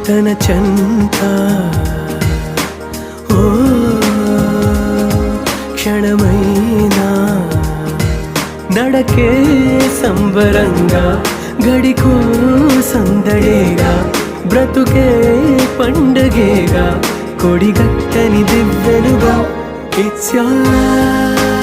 తన చెంత ఓ క్షణమైనా నడకే సంబరంగా గడికో సందడేగా బ్రతుకే పండగేగా కొడిగట్టని దివ్వెనుగా It's your life